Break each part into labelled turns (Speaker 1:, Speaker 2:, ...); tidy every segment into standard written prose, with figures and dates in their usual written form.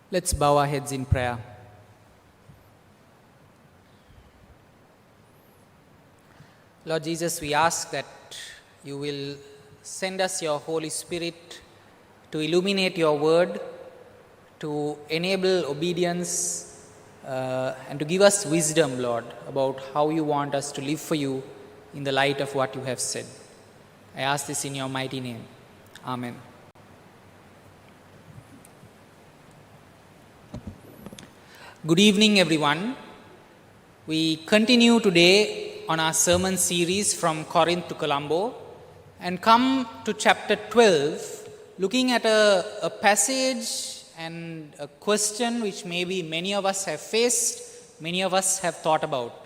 Speaker 1: Let's bow our heads in prayer. Lord Jesus, we ask that you will send us your Holy Spirit to illuminate your word, to enable obedience, and to give us wisdom, Lord, about how you want us to live for you in the light of what you have said. I ask this in your mighty name. Amen. Good evening, everyone. We continue today on our sermon series from Corinth to Colombo and come to chapter 12, looking at a passage and a question which maybe many of us have faced, many of us have thought about.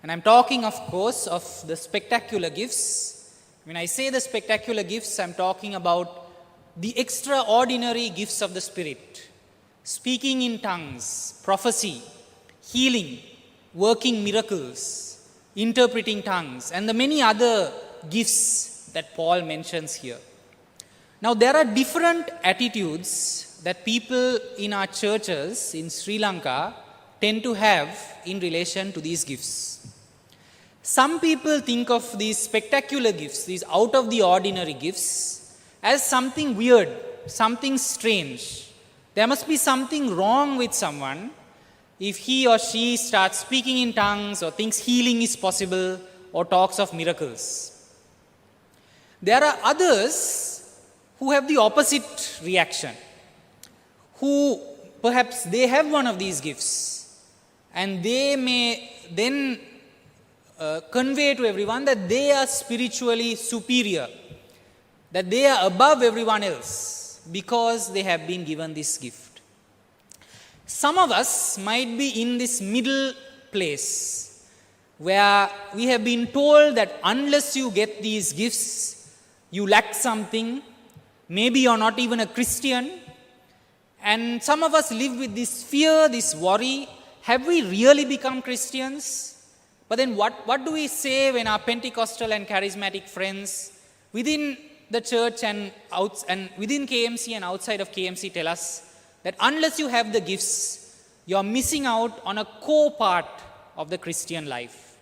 Speaker 1: And I'm talking, of course, of the spectacular gifts. When I say the spectacular gifts, I'm talking about the extraordinary gifts of the Spirit. Speaking in tongues, prophecy, healing, working miracles, interpreting tongues, and the many other gifts that Paul mentions here. Now, there are different attitudes that people in our churches in Sri Lanka tend to have in relation to these gifts. Some people think of these spectacular gifts, these out of the ordinary gifts, as something weird, something strange. There must be something wrong with someone if he or she starts speaking in tongues or thinks healing is possible or talks of miracles. There are others who have the opposite reaction, who perhaps they have one of these gifts and they may then convey to everyone that they are spiritually superior, that they are above everyone else, because they have been given this gift. Some of us might be in this middle place where we have been told that unless you get these gifts, you lack something. Maybe you're not even a Christian. And some of us live with this fear, this worry. Have we really become Christians? But then what do we say when our Pentecostal and charismatic friends within the church and within KMC and outside of KMC tell us that unless you have the gifts, you're missing out on a core part of the Christian life.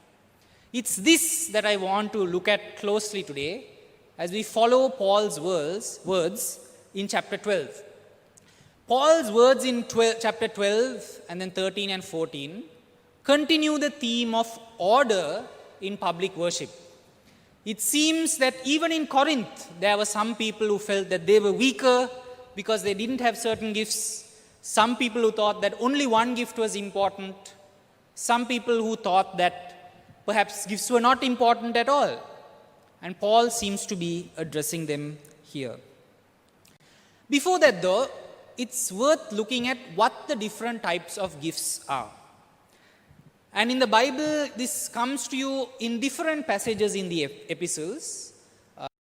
Speaker 1: It's this that I want to look at closely today as we follow Paul's words in chapter 12. Paul's words in chapter 12 and then 13 and 14 continue the theme of order in public worship. It seems that even in Corinth, there were some people who felt that they were weaker because they didn't have certain gifts. Some people who thought that only one gift was important. Some people who thought that perhaps gifts were not important at all. And Paul seems to be addressing them here. Before that, though, it's worth looking at what the different types of gifts are. And in the Bible, this comes to you in different passages in the epistles.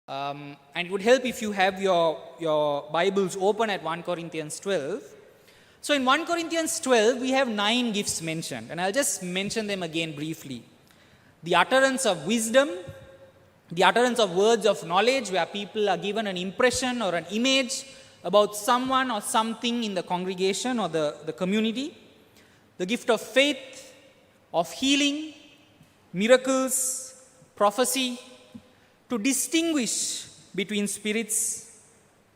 Speaker 1: And it would help if you have your Bibles open at 1 Corinthians 12. So in 1 Corinthians 12, we have 9 gifts mentioned. And I'll just mention them again briefly. The utterance of wisdom, the utterance of words of knowledge, where people are given an impression or an image about someone or something in the congregation or the community. The gift of faith, of healing, miracles, prophecy, to distinguish between spirits,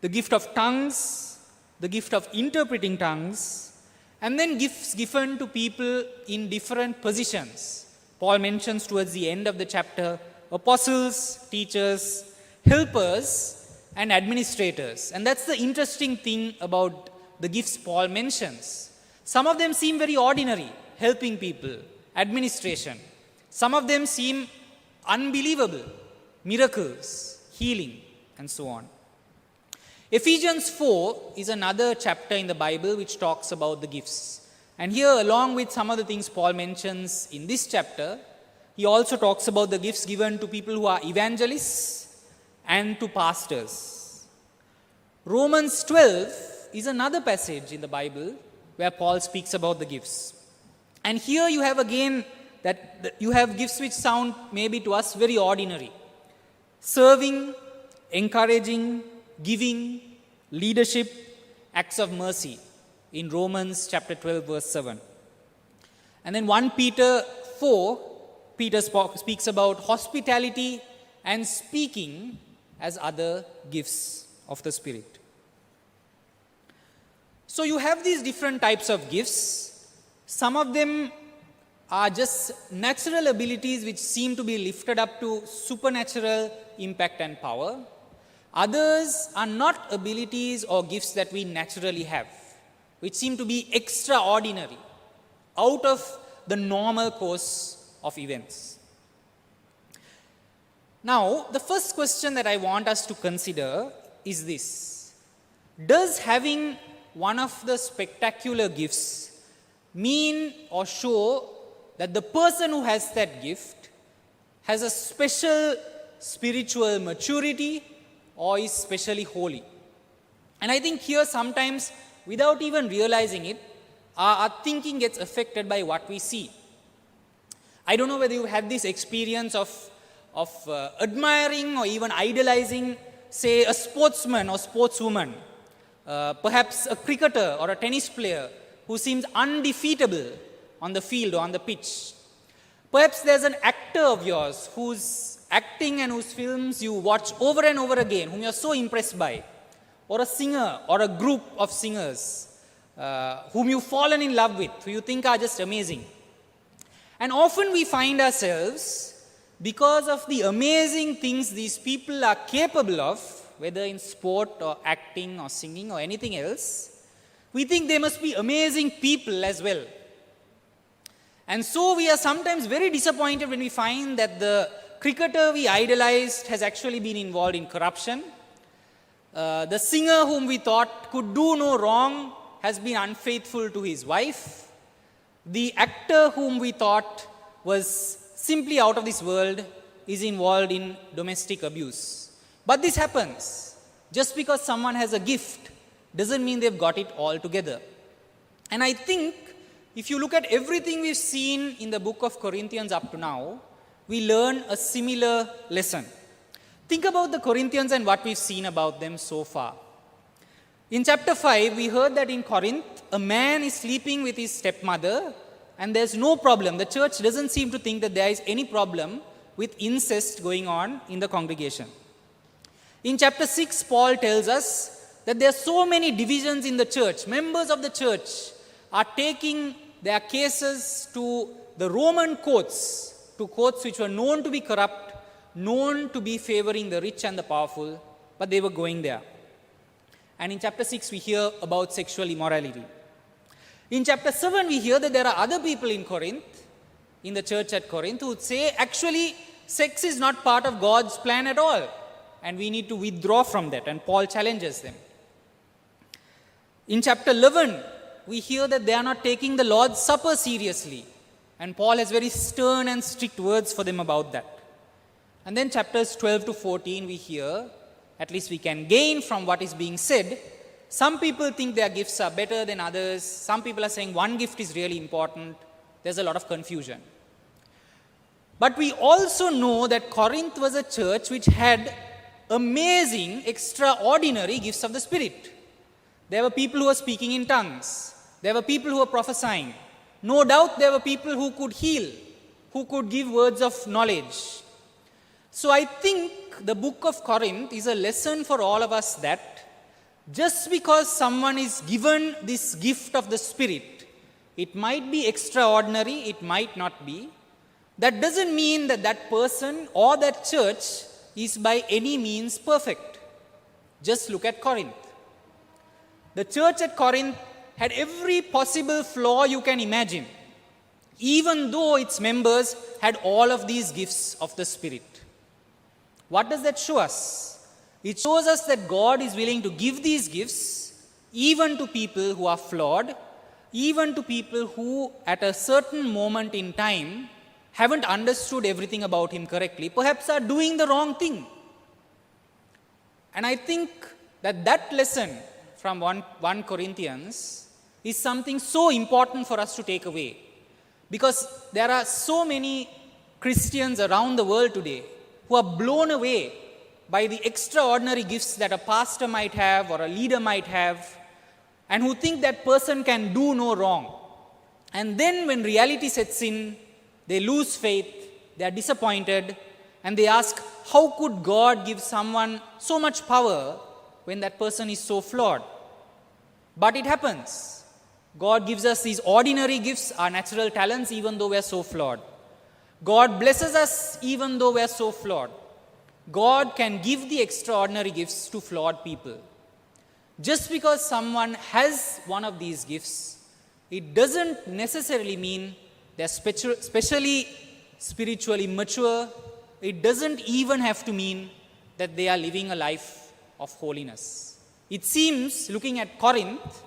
Speaker 1: the gift of tongues, the gift of interpreting tongues, and then gifts given to people in different positions. Paul mentions towards the end of the chapter apostles, teachers, helpers, and administrators. And that's the interesting thing about the gifts Paul mentions. Some of them seem very ordinary, helping people, administration. Some of them seem unbelievable, miracles, healing, and so on. Ephesians 4 is another chapter in the Bible which talks about the gifts. And here, along with some of the things Paul mentions in this chapter, he also talks about the gifts given to people who are evangelists and to pastors. Romans 12 is another passage in the Bible where Paul speaks about the gifts. And here you have again that you have gifts which sound maybe to us very ordinary. Serving, encouraging, giving, leadership, acts of mercy. in Romans chapter 12, verse 7. And then 1 Peter 4, Peter speaks about hospitality and speaking as other gifts of the Spirit. So you have these different types of gifts. Some of them are just natural abilities which seem to be lifted up to supernatural impact and power. Others are not abilities or gifts that we naturally have, which seem to be extraordinary, out of the normal course of events. Now, the first question that I want us to consider is this: does having one of the spectacular gifts mean or show that the person who has that gift has a special spiritual maturity or is specially holy? And I think here sometimes, without even realizing it, our thinking gets affected by what we see. I don't know whether you had this experience of admiring or even idolizing, say, a sportsman or sportswoman, perhaps a cricketer or a tennis player who seems undefeatable on the field or on the pitch. Perhaps there's an actor of yours whose acting and whose films you watch over and over again, whom you're so impressed by, or a singer or a group of singers whom you've fallen in love with, who you think are just amazing. And often we find ourselves, because of the amazing things these people are capable of, whether in sport or acting or singing or anything else, we think they must be amazing people as well. And so we are sometimes very disappointed when we find that the cricketer we idolized has actually been involved in corruption. The singer whom we thought could do no wrong has been unfaithful to his wife. The actor whom we thought was simply out of this world is involved in domestic abuse. But this happens. Just because someone has a gift doesn't mean they've got it all together. And I think if you look at everything we've seen in the book of Corinthians up to now, we learn a similar lesson. Think about the Corinthians and what we've seen about them so far. In chapter 5, we heard that in Corinth, a man is sleeping with his stepmother, and there's no problem. The church doesn't seem to think that there is any problem with incest going on in the congregation. In chapter 6, Paul tells us that there are so many divisions in the church. Members of the church are taking their cases to the Roman courts, to courts which were known to be corrupt, known to be favoring the rich and the powerful, but they were going there. And in chapter 6, we hear about sexual immorality. In chapter 7, we hear that there are other people in Corinth, in the church at Corinth, who would say, actually, sex is not part of God's plan at all, and we need to withdraw from that, and Paul challenges them. In chapter 11, we hear that they are not taking the Lord's Supper seriously, and Paul has very stern and strict words for them about that. And then chapters 12 to 14, we hear, at least we can gain from what is being said, some people think their gifts are better than others. Some people are saying one gift is really important. There's a lot of confusion. But we also know that Corinth was a church which had amazing, extraordinary gifts of the Spirit. There were people who were speaking in tongues. There were people who were prophesying. No doubt there were people who could heal, who could give words of knowledge. So I think the book of Corinth is a lesson for all of us that just because someone is given this gift of the Spirit, it might be extraordinary, it might not be. That doesn't mean that that person or that church is by any means perfect. Just look at Corinth. The church at Corinth had every possible flaw you can imagine, even though its members had all of these gifts of the Spirit. What does that show us? It shows us that God is willing to give these gifts even to people who are flawed, even to people who at a certain moment in time haven't understood everything about Him correctly, perhaps are doing the wrong thing. And I think that that lesson from 1 Corinthians is something so important for us to take away. Because there are so many Christians around the world today who are blown away by the extraordinary gifts that a pastor might have or a leader might have, and who think that person can do no wrong. And then when reality sets in, they lose faith, they are disappointed, and they ask, how could God give someone so much power when that person is so flawed? But it happens. God gives us these ordinary gifts, our natural talents, even though we are so flawed. God blesses us even though we are so flawed. God can give the extraordinary gifts to flawed people. Just because someone has one of these gifts, it doesn't necessarily mean they're specially spiritually mature. It doesn't even have to mean that they are living a life of holiness. It seems, looking at Corinth,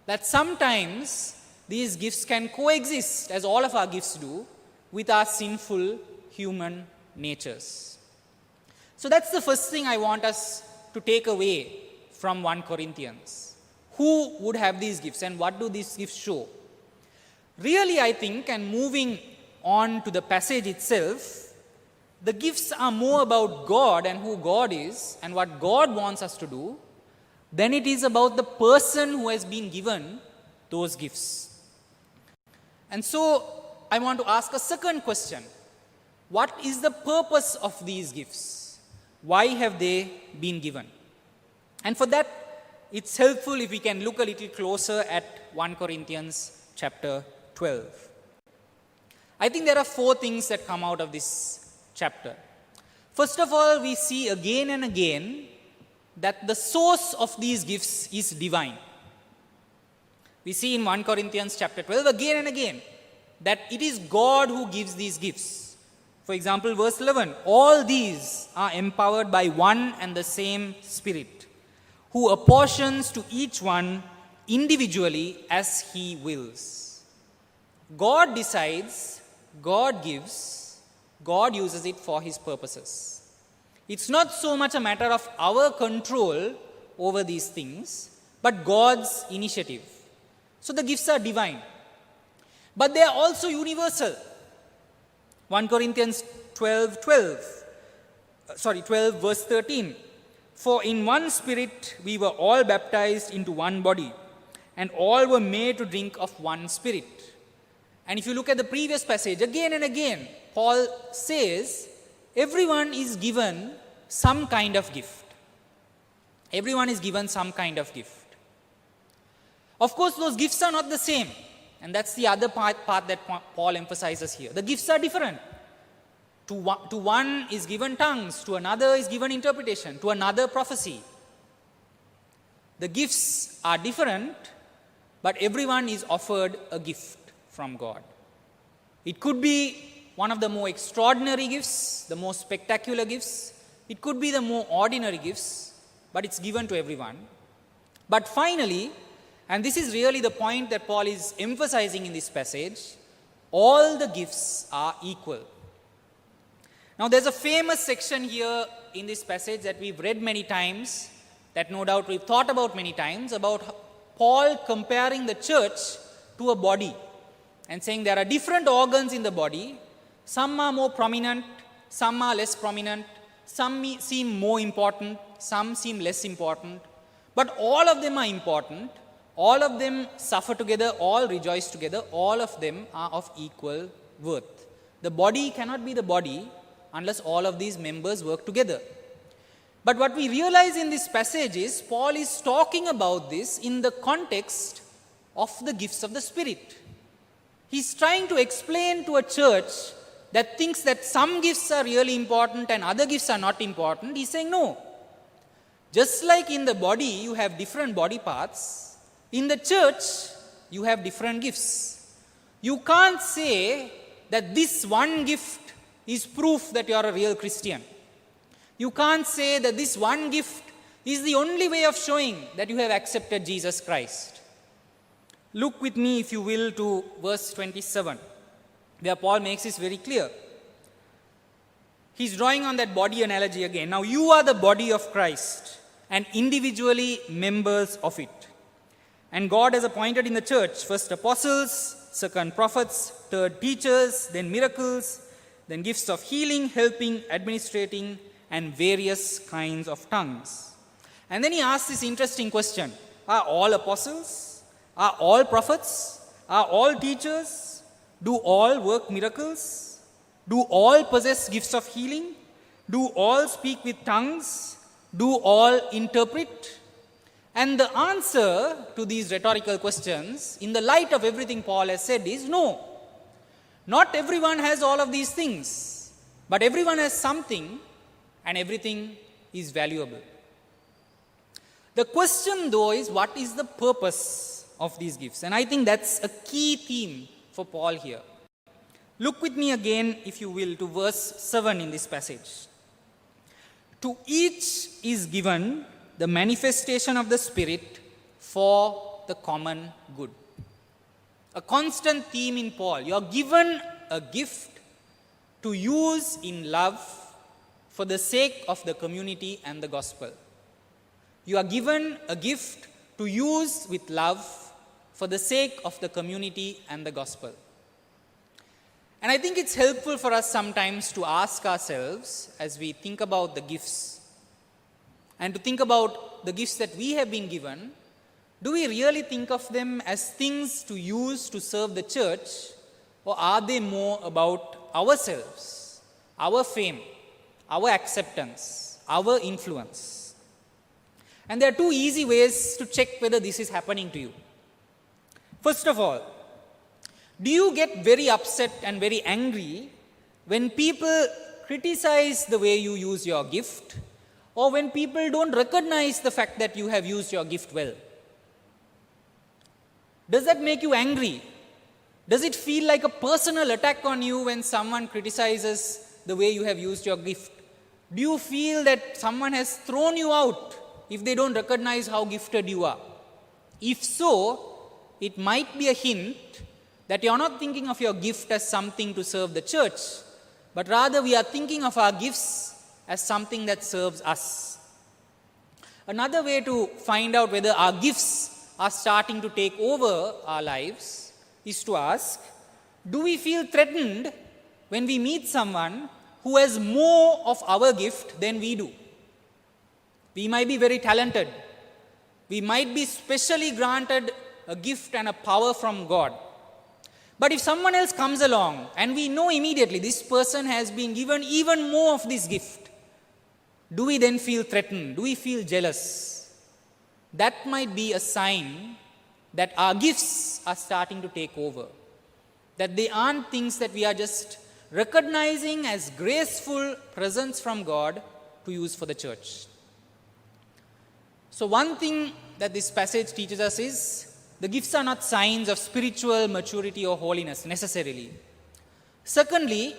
Speaker 1: that sometimes these gifts can coexist, as all of our gifts do, with our sinful human natures. So that's the first thing I want us to take away from 1 Corinthians. Who would have these gifts and what do these gifts show? Really, I think, and moving on to the passage itself, the gifts are more about God and who God is and what God wants us to do than it is about the person who has been given those gifts. And so, I want to ask a second question. What is the purpose of these gifts? Why have they been given? And for that, it's helpful if we can look a little closer at 1 Corinthians chapter 12. I think there are 4 things that come out of this chapter. First of all, we see again and again that the source of these gifts is divine. We see in 1 Corinthians chapter 12 again and again that it is God who gives these gifts. For example, verse 11, all these are empowered by one and the same Spirit, who apportions to each one individually as he wills. God decides, God gives, God uses it for his purposes. It's not so much a matter of our control over these things, but God's initiative. So the gifts are divine. But they are also universal. 1 Corinthians 12 verse 13. For in one Spirit we were all baptized into one body, and all were made to drink of one Spirit. And if you look at the previous passage, again and again, Paul says, everyone is given some kind of gift. Everyone is given some kind of gift. Of course, those gifts are not the same. And that's the other part that Paul emphasizes here. The gifts are different. To one is given tongues, to another is given interpretation, to another prophecy. The gifts are different, but everyone is offered a gift from God. It could be one of the more extraordinary gifts, the most spectacular gifts. It could be the more ordinary gifts, but it's given to everyone. But finally, and this is really the point that Paul is emphasizing in this passage, all the gifts are equal. Now, there's a famous section here in this passage that we've read many times, that no doubt we've thought about many times, about Paul comparing the church to a body and saying there are different organs in the body. Some are more prominent, some are less prominent, some seem more important, some seem less important, but all of them are important. All of them suffer together, all rejoice together, all of them are of equal worth. The body cannot be the body unless all of these members work together. But what we realize in this passage is Paul is talking about this in the context of the gifts of the Spirit. He's trying to explain to a church that thinks that some gifts are really important and other gifts are not important. He's saying no. Just like in the body you have different body parts, in the church, you have different gifts. You can't say that this one gift is proof that you are a real Christian. You can't say that this one gift is the only way of showing that you have accepted Jesus Christ. Look with me, if you will, to verse 27, where Paul makes this very clear. He's drawing on that body analogy again. Now, you are the body of Christ and individually members of it. And God has appointed in the church first apostles, second prophets, third teachers, then miracles, then gifts of healing, helping, administrating, and various kinds of tongues. And then he asks this interesting question. Are all apostles? Are all prophets? Are all teachers? Do all work miracles? Do all possess gifts of healing? Do all speak with tongues? Do all interpret? And the answer to these rhetorical questions, in the light of everything Paul has said, is no. Not everyone has all of these things, but everyone has something, and everything is valuable. The question, though, is what is the purpose of these gifts? And I think that's a key theme for Paul here. Look with me again, if you will, to verse 7 in this passage. To each is given the manifestation of the Spirit for the common good. A constant theme in Paul. You are given a gift to use in love for the sake of the community and the gospel. You are given a gift to use with love for the sake of the community and the gospel. And I think it's helpful for us sometimes to ask ourselves, as we think about the gifts, and to think about the gifts that we have been given, do we really think of them as things to use to serve the church, or are they more about ourselves, our fame, our acceptance, our influence? And there are two easy ways to check whether this is happening to you. First of all, do you get very upset and very angry when people criticize the way you use your gift, or when people don't recognize the fact that you have used your gift well? Does that make you angry? Does it feel like a personal attack on you when someone criticizes the way you have used your gift? Do you feel that someone has thrown you out if they don't recognize how gifted you are? If so, it might be a hint that you are not thinking of your gift as something to serve the church, but rather we are thinking of our gifts as something that serves us. Another way to find out whether our gifts are starting to take over our lives is to ask, do we feel threatened when we meet someone who has more of our gift than we do? We might be very talented. We might be specially granted a gift and a power from God. But if someone else comes along and we know immediately this person has been given even more of this gift, do we then feel threatened? Do we feel jealous? That might be a sign that our gifts are starting to take over. That they aren't things that we are just recognizing as graceful presents from God to use for the church. So one thing that this passage teaches us is the gifts are not signs of spiritual maturity or holiness necessarily. Secondly,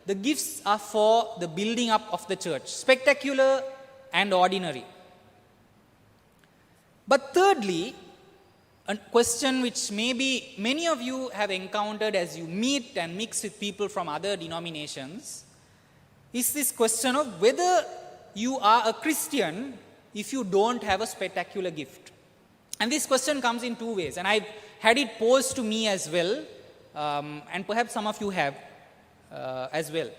Speaker 1: the gifts are for the building up of the church, spectacular and ordinary. But thirdly, a question which maybe many of you have encountered as you meet and mix with people from other denominations is this question of whether you are a Christian if you don't have a spectacular gift. And this question comes in two ways, and I've had it posed to me as well, and perhaps some of you have as well.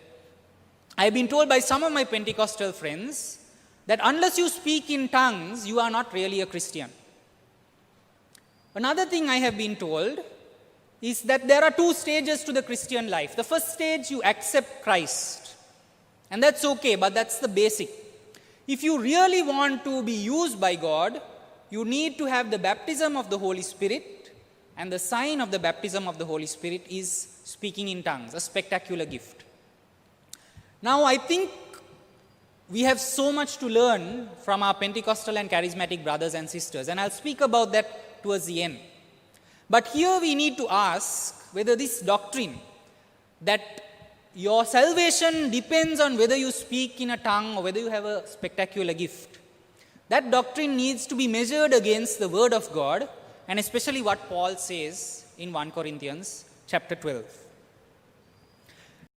Speaker 1: I've been told by some of my Pentecostal friends that unless you speak in tongues, you are not really a Christian. Another thing I have been told is that there are two stages to the Christian life. The first stage, you accept Christ, and that's okay, but that's the basic. If you really want to be used by God, you need to have the baptism of the Holy Spirit, and the sign of the baptism of the Holy Spirit is speaking in tongues, a spectacular gift. Now, I think we have so much to learn from our Pentecostal and charismatic brothers and sisters, and I'll speak about that towards the end. But here we need to ask whether this doctrine that your salvation depends on whether you speak in a tongue or whether you have a spectacular gift, that doctrine needs to be measured against the Word of God, and especially what Paul says in 1 Corinthians chapter 12.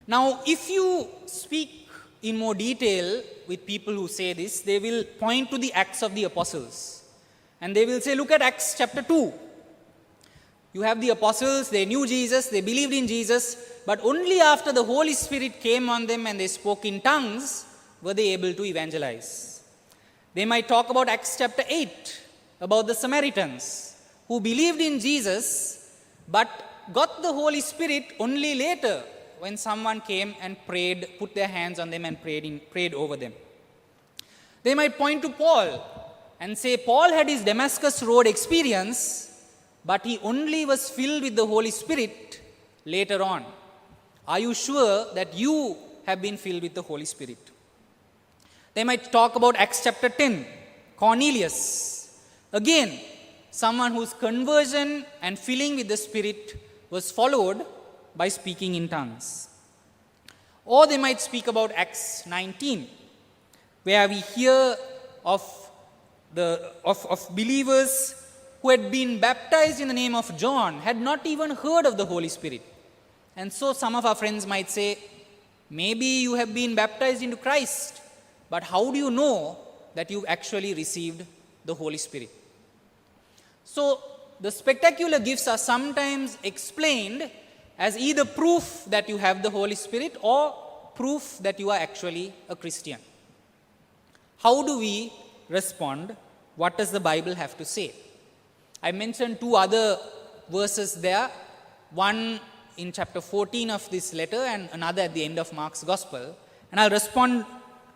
Speaker 1: Now, if you speak in more detail with people who say this, they will point to the Acts of the Apostles. And they will say, look at Acts chapter 2. You have the apostles, they knew Jesus, they believed in Jesus, but only after the Holy Spirit came on them and they spoke in tongues were they able to evangelize. They might talk about Acts chapter 8, about the Samaritans who believed in Jesus but got the Holy Spirit only later when someone came and prayed, put their hands on them and prayed over them. They might point to Paul and say Paul had his Damascus Road experience, but he only was filled with the Holy Spirit later on. Are you sure that you have been filled with the Holy Spirit? They might talk about Acts chapter 10, Cornelius. Again, someone whose conversion and filling with the Spirit was followed by speaking in tongues. Or they might speak about Acts 19, where we hear of believers who had been baptized in the name of John, had not even heard of the Holy Spirit. And so some of our friends might say, maybe you have been baptized into Christ, but how do you know that you've actually received the Holy Spirit? So the spectacular gifts are sometimes explained as either proof that you have the Holy Spirit or proof that you are actually a Christian. How do we respond? What does the Bible have to say? I mentioned two other verses there, one in chapter 14 of this letter and another at the end of Mark's Gospel. And I'll respond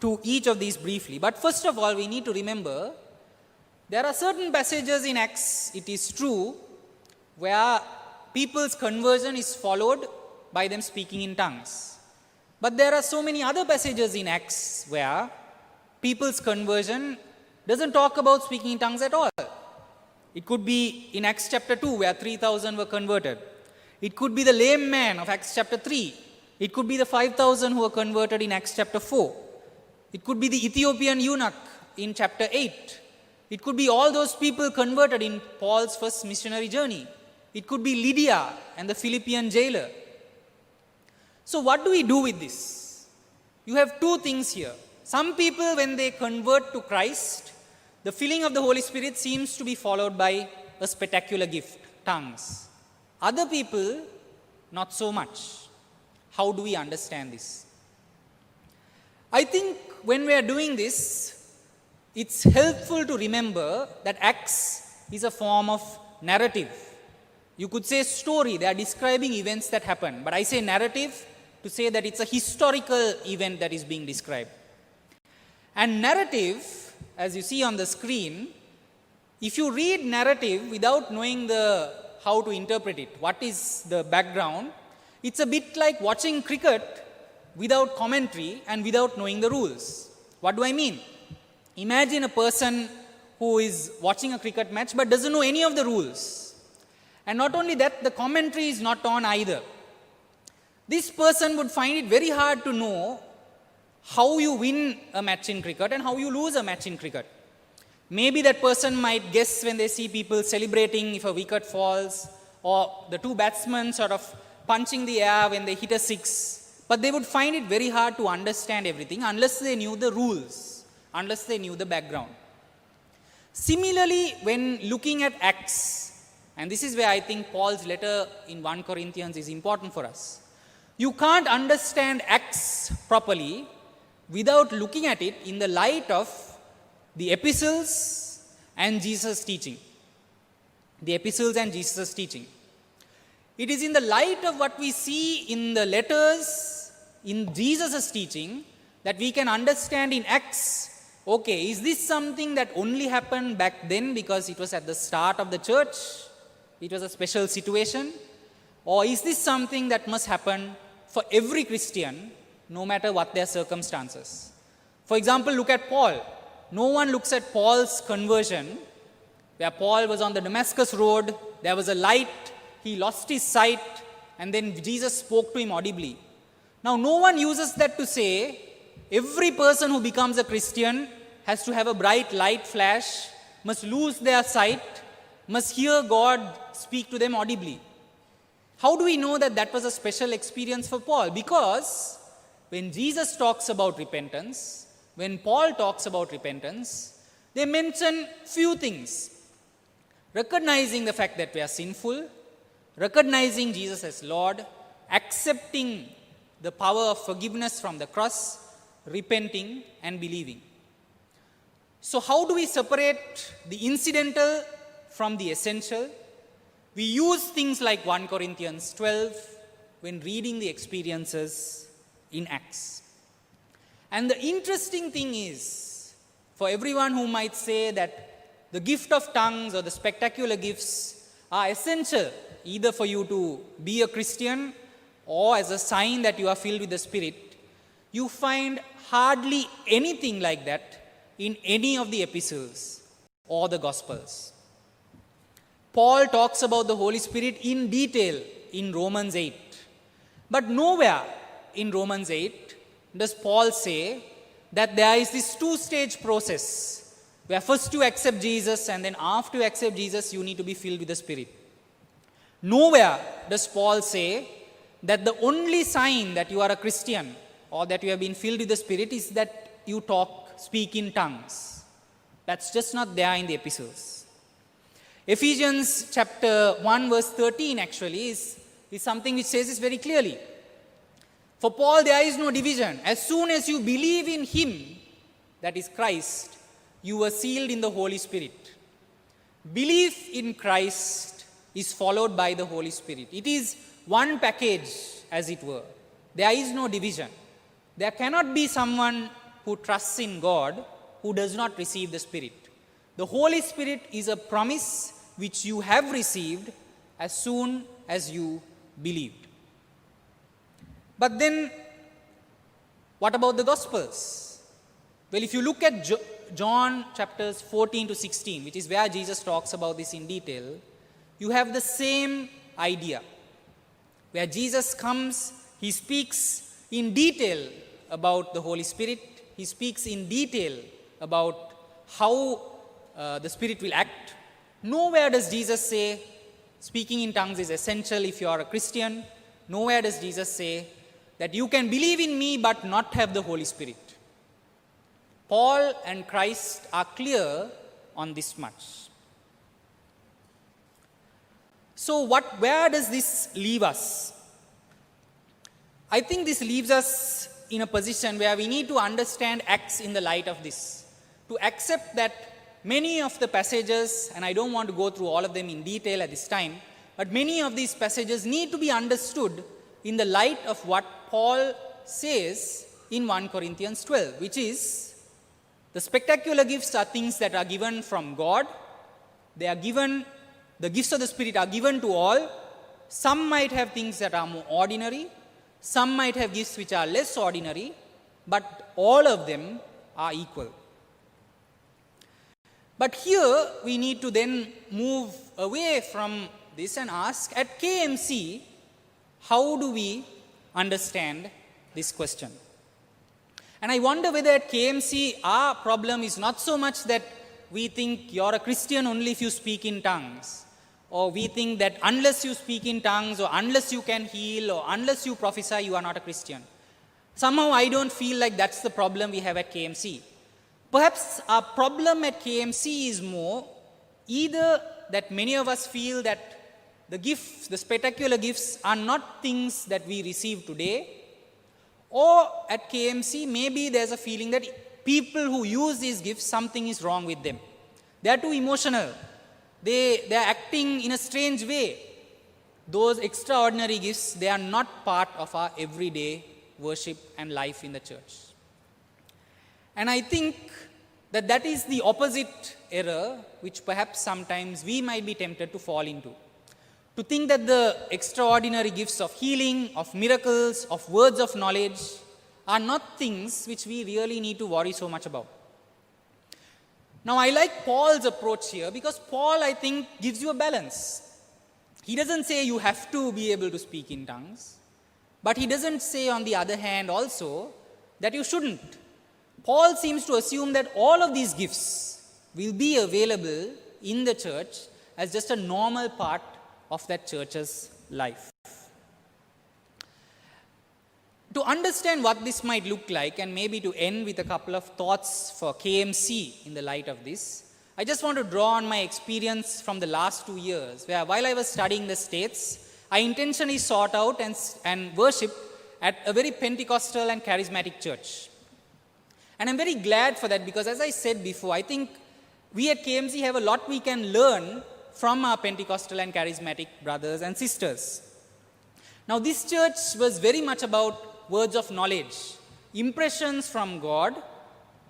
Speaker 1: to each of these briefly. But first of all, we need to remember there are certain passages in Acts, it is true, where people's conversion is followed by them speaking in tongues. But there are so many other passages in Acts where people's conversion doesn't talk about speaking in tongues at all. It could be in Acts chapter 2 where 3,000 were converted. It could be the lame man of Acts chapter 3. It could be the 5,000 who were converted in Acts chapter 4. It could be the Ethiopian eunuch in chapter 8. It could be all those people converted in Paul's first missionary journey. It could be Lydia and the Philippian jailer. So what do we do with this? You have two things here. Some people, when they convert to Christ, the filling of the Holy Spirit seems to be followed by a spectacular gift, tongues. Other people, not so much. How do we understand this? I think when we are doing this, it's helpful to remember that Acts is a form of narrative. You could say story, they are describing events that happen. But I say narrative to say that it's a historical event that is being described. And narrative, as you see on the screen, if you read narrative without knowing how to interpret it, what is the background, it's a bit like watching cricket without commentary and without knowing the rules. What do I mean? Imagine a person who is watching a cricket match but doesn't know any of the rules. And not only that, the commentary is not on either. This person would find it very hard to know how you win a match in cricket and how you lose a match in cricket. Maybe that person might guess when they see people celebrating if a wicket falls, or the two batsmen sort of punching the air when they hit a six. But they would find it very hard to understand everything unless they knew the rules, unless they knew the background. Similarly, when looking at Acts, and this is where I think Paul's letter in 1 Corinthians is important for us. You can't understand Acts properly without looking at it in the light of the epistles and Jesus' teaching. The epistles and Jesus' teaching. It is in the light of what we see in the letters, in Jesus' teaching, that we can understand in Acts, okay, is this something that only happened back then because it was at the start of the church? It was a special situation? Or is this something that must happen for every Christian, no matter what their circumstances? For example, look at Paul. No one looks at Paul's conversion, where Paul was on the Damascus road, there was a light, he lost his sight, and then Jesus spoke to him audibly. Now, no one uses that to say, every person who becomes a Christian has to have a bright light flash, must lose their sight, must hear God speak to them audibly. How do we know that that was a special experience for Paul? Because when Jesus talks about repentance, when Paul talks about repentance, they mention few things. Recognizing the fact that we are sinful, recognizing Jesus as Lord, accepting the power of forgiveness from the cross, repenting and believing. So how do we separate the incidental from the essential? We use things like 1 Corinthians 12 when reading the experiences in Acts. And the interesting thing is, for everyone who might say that the gift of tongues or the spectacular gifts are essential either for you to be a Christian or as a sign that you are filled with the Spirit, you find hardly anything like that in any of the epistles or the Gospels. Paul talks about the Holy Spirit in detail in Romans 8. But nowhere in Romans 8 does Paul say that there is this two-stage process where first you accept Jesus and then after you accept Jesus you need to be filled with the Spirit. Nowhere does Paul say that the only sign that you are a Christian or that you have been filled with the Spirit is that you speak in tongues. That's just not there in the epistles. Ephesians chapter 1 verse 13 actually is something which says this very clearly. For Paul there is no division. As soon as you believe in Him, that is Christ, you were sealed in the Holy Spirit. Belief in Christ is followed by the Holy Spirit. It is one package, as it were. There is no division. There cannot be someone who trusts in God who does not receive the Spirit. The Holy Spirit is a promise which you have received as soon as you believed. But then, what about the Gospels? Well, if you look at John chapters 14 to 16, which is where Jesus talks about this in detail, you have the same idea. Where Jesus comes, He speaks in detail about the Holy Spirit. He speaks in detail about how the Spirit will act. Nowhere does Jesus say speaking in tongues is essential if you are a Christian. Nowhere does Jesus say that you can believe in me but not have the Holy Spirit. Paul and Christ are clear on this much. So where does this leave us? I think this leaves us in a position where we need to understand Acts in the light of this. To accept that many of the passages, and I don't want to go through all of them in detail at this time, but many of these passages need to be understood in the light of what Paul says in 1 Corinthians 12, which is the spectacular gifts are things that are given from God. They are given, the gifts of the Spirit are given to all. Some might have things that are more ordinary. Some might have gifts which are less ordinary, but all of them are equal. But here we need to then move away from this and ask, at KMC, how do we understand this question? And I wonder whether at KMC our problem is not so much that we think you're a Christian only if you speak in tongues, or we think that unless you speak in tongues, or unless you can heal, or unless you prophesy, you are not a Christian. Somehow I don't feel like that's the problem we have at KMC. Perhaps our problem at KMC is more either that many of us feel that the gifts, the spectacular gifts, are not things that we receive today, or at KMC maybe there's a feeling that people who use these gifts, something is wrong with them. They are too emotional. They are acting in a strange way. Those extraordinary gifts, they are not part of our everyday worship and life in the church. And I think that is the opposite error which perhaps sometimes we might be tempted to fall into. To think that the extraordinary gifts of healing, of miracles, of words of knowledge are not things which we really need to worry so much about. Now, I like Paul's approach here because Paul, I think, gives you a balance. He doesn't say you have to be able to speak in tongues, but he doesn't say, on the other hand, also that you shouldn't. Paul seems to assume that all of these gifts will be available in the church as just a normal part of that church's life. To understand what this might look like, and maybe to end with a couple of thoughts for KMC in the light of this, I just want to draw on my experience from the last 2 years, where while I was studying the States, I intentionally sought out and worshipped at a very Pentecostal and charismatic church. And I'm very glad for that, because as I said before, I think we at KMC have a lot we can learn from our Pentecostal and charismatic brothers and sisters. Now, this church was very much about words of knowledge, impressions from God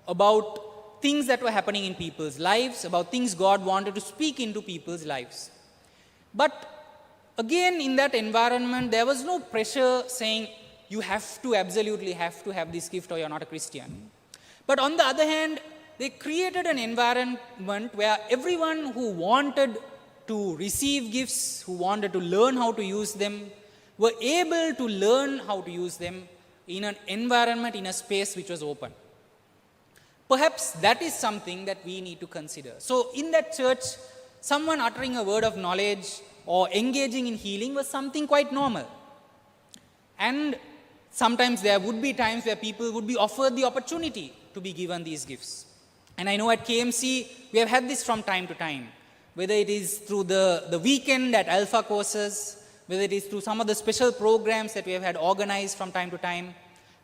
Speaker 1: about things that were happening in people's lives, about things God wanted to speak into people's lives. But again, in that environment, there was no pressure saying, you absolutely have to have this gift or you're not a Christian. But on the other hand, they created an environment where everyone who wanted to receive gifts, who wanted to learn how to use them, were able to learn how to use them in an environment, in a space which was open. Perhaps that is something that we need to consider. So in that church, someone uttering a word of knowledge or engaging in healing was something quite normal. And sometimes there would be times where people would be offered the opportunity to be given these gifts. And I know at KMC, we have had this from time to time, whether it is through the weekend at Alpha courses, whether it is through some of the special programs that we have had organized from time to time.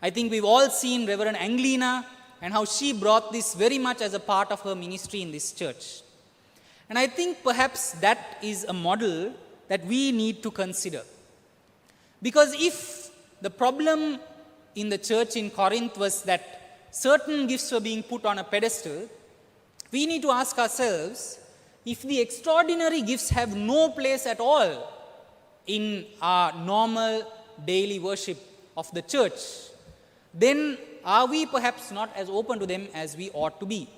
Speaker 1: I think we've all seen Reverend Anglina and how she brought this very much as a part of her ministry in this church. And I think perhaps that is a model that we need to consider. Because if the problem in the church in Corinth was that certain gifts were being put on a pedestal, we need to ask ourselves, if the extraordinary gifts have no place at all in our normal daily worship of the church, then are we perhaps not as open to them as we ought to be?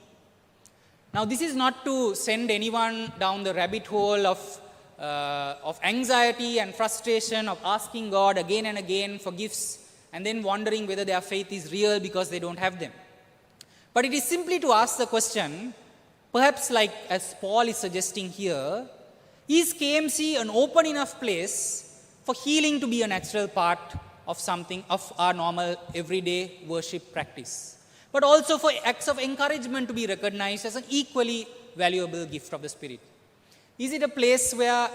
Speaker 1: Now, this is not to send anyone down the rabbit hole of anxiety and frustration of asking God again and again for gifts and then wondering whether their faith is real because they don't have them. But it is simply to ask the question, perhaps like as Paul is suggesting here, is KMC an open enough place for healing to be a natural part of something of our normal everyday worship practice, but also for acts of encouragement to be recognized as an equally valuable gift of the Spirit? Is it a place where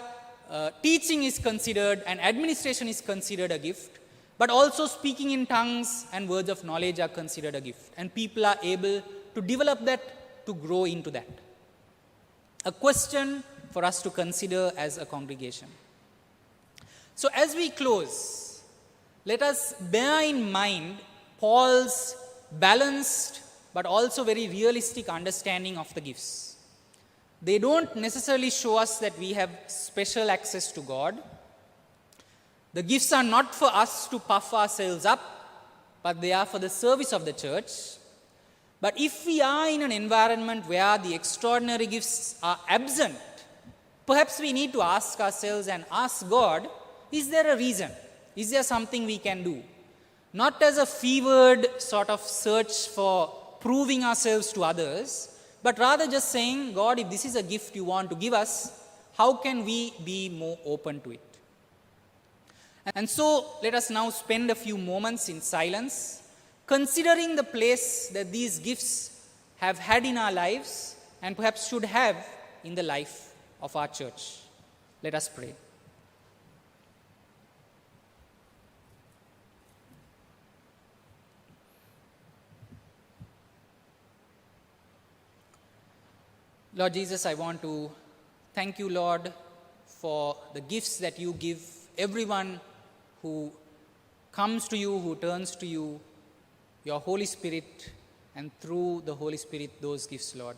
Speaker 1: teaching is considered and administration is considered a gift, but also speaking in tongues and words of knowledge are considered a gift, and people are able to develop that, to grow into that? A question for us to consider as a congregation. So as we close, let us bear in mind Paul's balanced but also very realistic understanding of the gifts. They don't necessarily show us that we have special access to God. The gifts are not for us to puff ourselves up, but they are for the service of the church. But if we are in an environment where the extraordinary gifts are absent, perhaps we need to ask ourselves and ask God, is there a reason? Is there something we can do? Not as a fevered sort of search for proving ourselves to others, but rather just saying, God, if this is a gift you want to give us, how can we be more open to it? And so let us now spend a few moments in silence, considering the place that these gifts have had in our lives and perhaps should have in the life of our church. Let us pray. Lord Jesus, I want to thank you, Lord, for the gifts that you give everyone who comes to you, who turns to you, your Holy Spirit, and through the Holy Spirit, those gifts, Lord.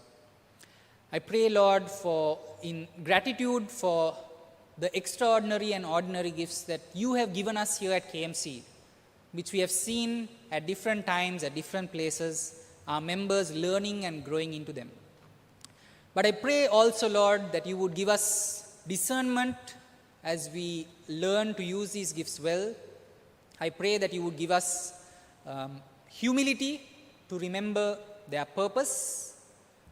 Speaker 1: I pray, Lord, for in gratitude for the extraordinary and ordinary gifts that you have given us here at KMC, which we have seen at different times, at different places, our members learning and growing into them. But I pray also, Lord, that you would give us discernment as we learn to use these gifts well. I pray that you would give us humility to remember their purpose.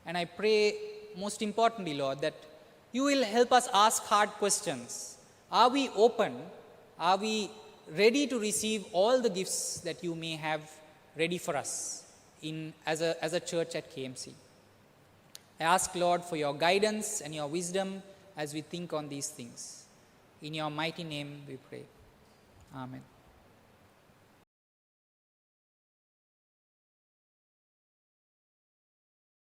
Speaker 1: And I pray, most importantly, Lord, that you will help us ask hard questions. Are we open? Are we ready to receive all the gifts that you may have ready for us as a church at KMC? I ask, Lord, for your guidance and your wisdom as we think on these things. In your mighty name we pray. Amen.